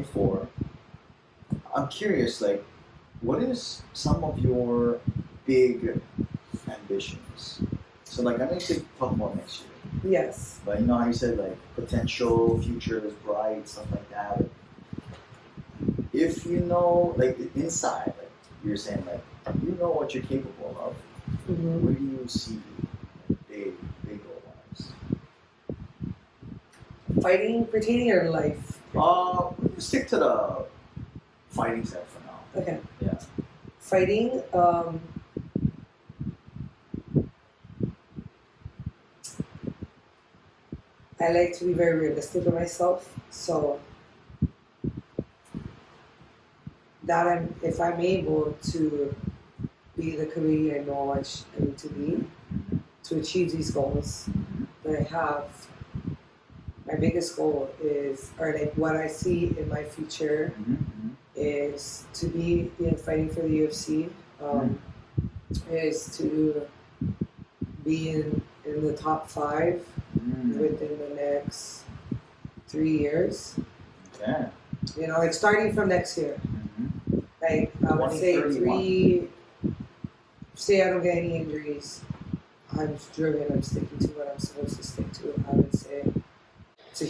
24. I'm curious, like, what is some of your big ambitions? So, like, I know you said talk about next year. Yes. But you know how you said, like, potential, future is bright, stuff like that. If you know, like, inside, like, you're saying, like, you know what you're capable of, where do you see big goal-wise? Fighting, pertaining, or life? We'll stick to the fighting side for now. Okay. Yeah. Fighting, I like to be very realistic with myself, so that if I'm able to be the Kawehi I know I need to be to achieve these goals that I have, my biggest goal is, or like what I see in my future, is to be fighting for the UFC, is to be in the top 5 within the next 3 years. Okay. You know, like starting from next year. Like I would say 2031. say I don't get any injuries, I'm driven, I'm sticking to what I'm supposed to stick to. I would say it's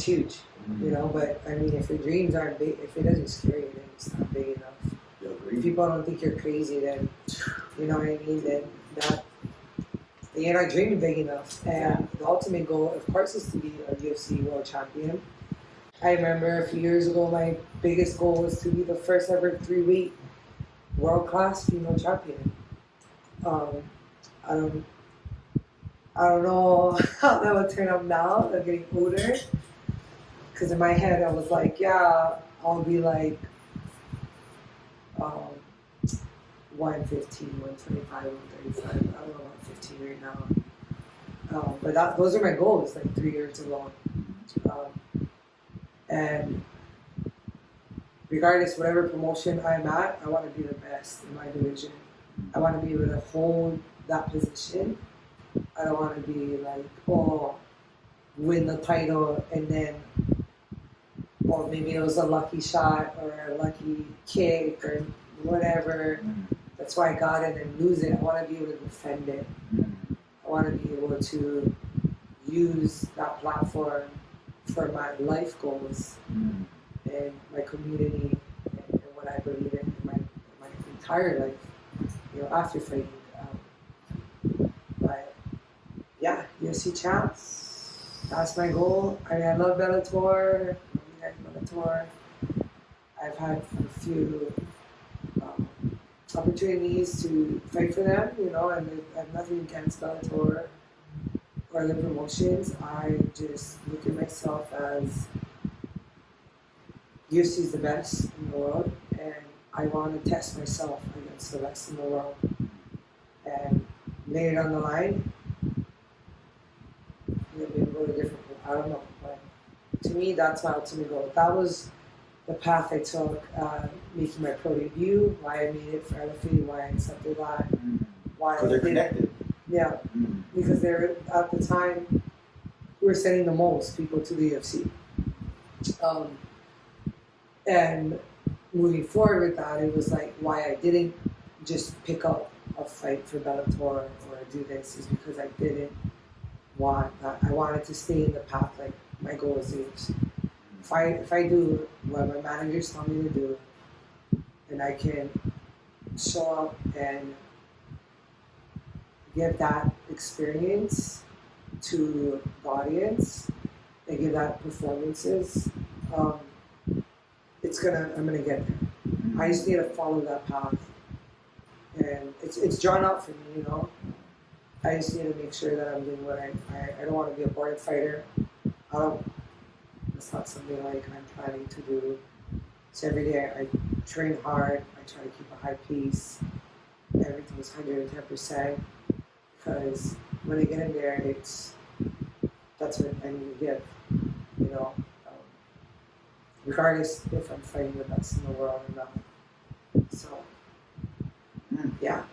huge, you know, but I mean, if your dreams aren't big, if it doesn't scare you, then it's not big enough. If people don't think you're crazy, then, you know what I mean, then you're not dreaming big enough. And the ultimate goal, of course, is to be a UFC world champion. I remember a few years ago, my biggest goal was to be the first ever 3-weight world-class female champion. I don't know how that would turn out now. I'm getting older. Because in my head, I was like, yeah, I'll be like 115, 125, 135. I don't know, 115 right now. But those are my goals, like 3 years ago. And regardless, whatever promotion I'm at, I want to be the best in my division. I want to be able to hold that position. I don't want to be like, win the title and then, or maybe it was a lucky shot or a lucky kick or whatever. That's why I got it and lose it. I want to be able to defend it. I want to be able to use that platform for my life goals and my community and what I believe in my entire life, you know, after fighting. But yeah, UFC champ, that's my goal. I mean, I love Bellator. I've had a few opportunities to fight for them, you know, and I have nothing against Bellator or the promotions. I just look at myself as UFC is the best in the world, and I want to test myself against the best in the world. And later down the line, maybe go to different. I don't know, but to me, that's my ultimate goal. That was the path I took, making my pro debut, why I made it for LFA, why I accepted that, why they're connected. Yeah, because they're at the time we were sending the most people to the UFC, and moving forward with that, it was like why I didn't just pick up a fight for Bellator or do this is because I didn't want that. I wanted to stay in the path. Like my goal is the UFC. If I do what my managers tell me to do, and I can show up and give that experience to the audience and give that performances, I'm gonna get there. I just need to follow that path, and it's drawn out for me, you know. I just need to make sure that I'm doing what I don't want to be a boring fighter. It's not something like I'm planning to do. So every day I train hard. I try to keep a high pace. Everything is 110%. Because when I get in there, that's what I need to give. You know, regardless if I'm fighting the best in the world or not. So, yeah.